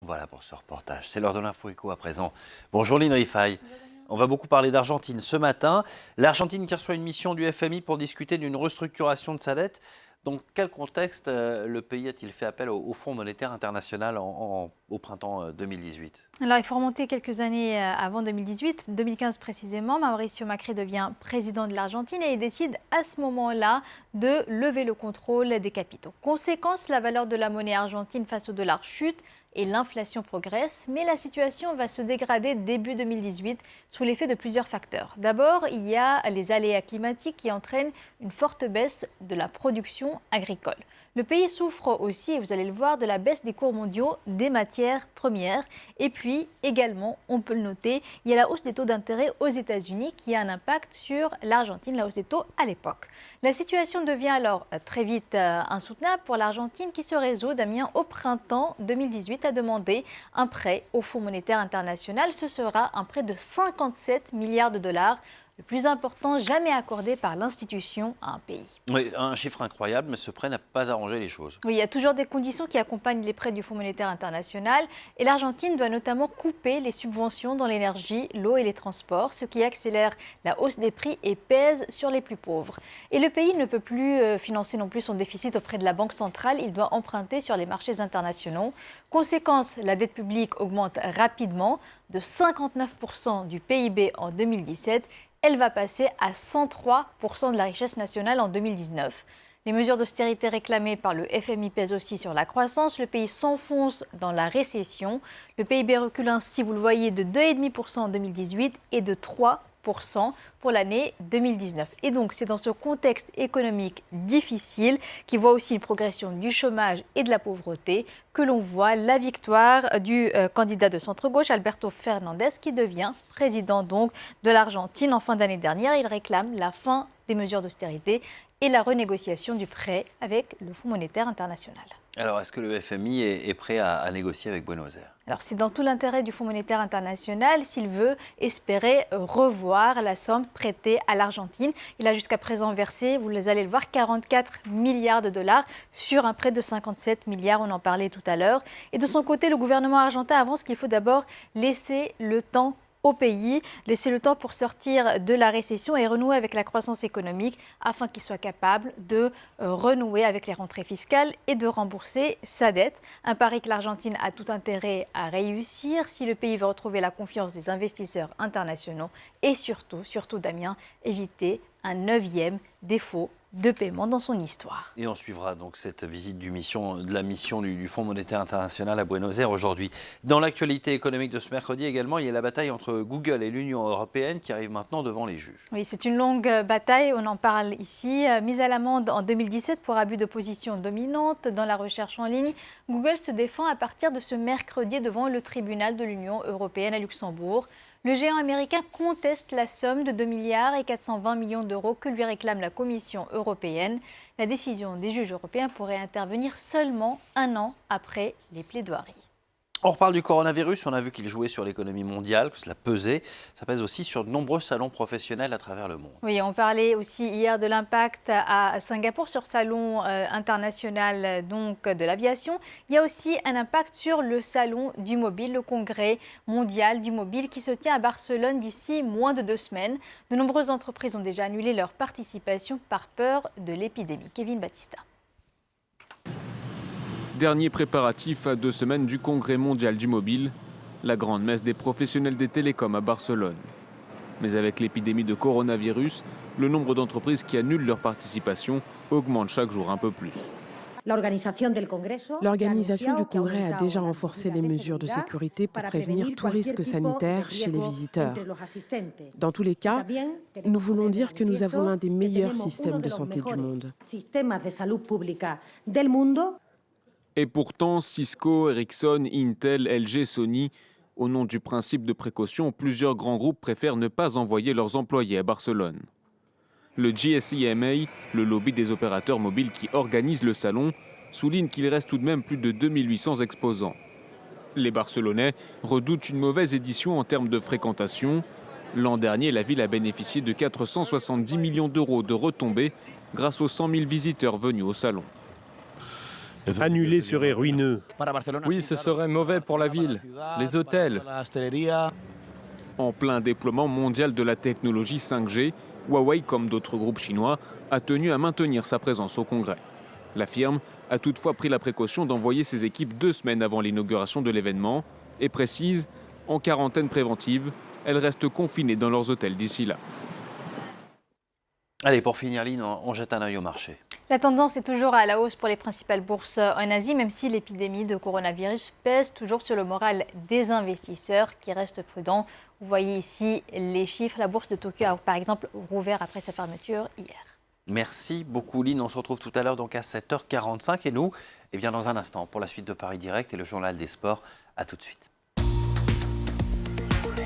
Voilà pour ce reportage. C'est l'heure de l'info éco à présent. Bonjour Lynn Rifaille. On va beaucoup parler d'Argentine ce matin. L'Argentine qui reçoit une mission du FMI pour discuter d'une restructuration de sa dette. Dans quel contexte le pays a-t-il fait appel au Fonds monétaire international au printemps 2018 ? Alors, il faut remonter quelques années avant 2018, 2015 précisément. Mauricio Macri devient président de l'Argentine et il décide à ce moment-là de lever le contrôle des capitaux. Conséquence, la valeur de la monnaie argentine face au dollar chute et l'inflation progresse, mais la situation va se dégrader début 2018 sous l'effet de plusieurs facteurs. D'abord, il y a les aléas climatiques qui entraînent une forte baisse de la production agricole. Le pays souffre aussi, et vous allez le voir, de la baisse des cours mondiaux des matières premières. Et puis, également, on peut le noter, il y a la hausse des taux d'intérêt aux États-Unis qui a un impact sur l'Argentine, la hausse des taux à l'époque. La situation devient alors très vite insoutenable pour l'Argentine qui se résout, Damien, au printemps 2018 à demander un prêt au Fonds monétaire international. Ce sera un prêt de 57 milliards de dollars. Le plus important jamais accordé par l'institution à un pays. Oui, un chiffre incroyable, mais ce prêt n'a pas arrangé les choses. Oui, il y a toujours des conditions qui accompagnent les prêts du Fonds monétaire international. Et l'Argentine doit notamment couper les subventions dans l'énergie, l'eau et les transports, ce qui accélère la hausse des prix et pèse sur les plus pauvres. Et le pays ne peut plus financer non plus son déficit auprès de la Banque centrale. Il doit emprunter sur les marchés internationaux. Conséquence, la dette publique augmente rapidement de 59% du PIB en 2017. Elle va passer à 103% de la richesse nationale en 2019. Les mesures d'austérité réclamées par le FMI pèsent aussi sur la croissance. Le pays s'enfonce dans la récession. Le PIB recule ainsi, vous le voyez, de 2,5% en 2018 et de 3% pour l'année 2019. Et donc, c'est dans ce contexte économique difficile, qui voit aussi une progression du chômage et de la pauvreté, que l'on voit la victoire du candidat de centre-gauche, Alberto Fernandez, qui devient président donc de l'Argentine en fin d'année dernière. Il réclame la fin des mesures d'austérité et la renégociation du prêt avec le Fonds monétaire international. Alors, est-ce que le FMI est prêt à négocier avec Buenos Aires ? Alors, c'est dans tout l'intérêt du Fonds monétaire international s'il veut espérer revoir la somme prêtée à l'Argentine. Il a jusqu'à présent versé, vous allez le voir, 44 milliards de dollars sur un prêt de 57 milliards, on en parlait tout à l'heure. Et de son côté, le gouvernement argentin avance qu'il faut d'abord laisser le temps au pays, laisser le temps pour sortir de la récession et renouer avec la croissance économique afin qu'il soit capable de renouer avec les rentrées fiscales et de rembourser sa dette. Un pari que l'Argentine a tout intérêt à réussir si le pays veut retrouver la confiance des investisseurs internationaux et surtout Damien, éviter un 9e défaut de paiement dans son histoire. Et on suivra donc cette visite de la mission du Fonds monétaire international à Buenos Aires aujourd'hui. Dans l'actualité économique de ce mercredi également, il y a la bataille entre Google et l'Union européenne qui arrive maintenant devant les juges. Oui, c'est une longue bataille, on en parle ici. Mise à l'amende en 2017 pour abus de position dominante dans la recherche en ligne, Google se défend à partir de ce mercredi devant le tribunal de l'Union européenne à Luxembourg. Le géant américain conteste la somme de 2 milliards et 420 millions d'euros que lui réclame la Commission européenne. La décision des juges européens pourrait intervenir seulement un an après les plaidoiries. On reparle du coronavirus, on a vu qu'il jouait sur l'économie mondiale, que cela pesait. Ça pèse aussi sur de nombreux salons professionnels à travers le monde. Oui, on parlait aussi hier de l'impact à Singapour sur le salon international donc, de l'aviation. Il y a aussi un impact sur le salon du mobile, le congrès mondial du mobile qui se tient à Barcelone d'ici moins de 2 semaines. De nombreuses entreprises ont déjà annulé leur participation par peur de l'épidémie. Kevin Battista. Dernier préparatif à 2 semaines du Congrès mondial du mobile, la grande messe des professionnels des télécoms à Barcelone. Mais avec l'épidémie de coronavirus, le nombre d'entreprises qui annulent leur participation augmente chaque jour un peu plus. L'organisation du congrès a déjà renforcé les mesures de sécurité pour prévenir tout risque sanitaire chez les visiteurs. Dans tous les cas, nous voulons dire que nous avons l'un des meilleurs systèmes de santé du monde. Et pourtant, Cisco, Ericsson, Intel, LG, Sony, au nom du principe de précaution, plusieurs grands groupes préfèrent ne pas envoyer leurs employés à Barcelone. Le GSIMA, le lobby des opérateurs mobiles qui organise le salon, souligne qu'il reste tout de même plus de 2800 exposants. Les Barcelonais redoutent une mauvaise édition en termes de fréquentation. L'an dernier, la ville a bénéficié de 470 millions d'euros de retombées grâce aux 100 000 visiteurs venus au salon. Annuler serait ruineux. Oui, ce serait mauvais pour la ville, les hôtels. En plein déploiement mondial de la technologie 5G, Huawei, comme d'autres groupes chinois, a tenu à maintenir sa présence au Congrès. La firme a toutefois pris la précaution d'envoyer ses équipes 2 semaines avant l'inauguration de l'événement et précise, en quarantaine préventive, elles restent confinées dans leurs hôtels d'ici là. Allez, pour finir, Lynn, on jette un œil au marché. La tendance est toujours à la hausse pour les principales bourses en Asie, même si l'épidémie de coronavirus pèse toujours sur le moral des investisseurs qui restent prudents. Vous voyez ici les chiffres. La bourse de Tokyo a par exemple rouvert après sa fermeture hier. Merci beaucoup, Lynn. On se retrouve tout à l'heure donc à 7h45 et nous, dans un instant pour la suite de Paris Direct et le journal des sports. À tout de suite.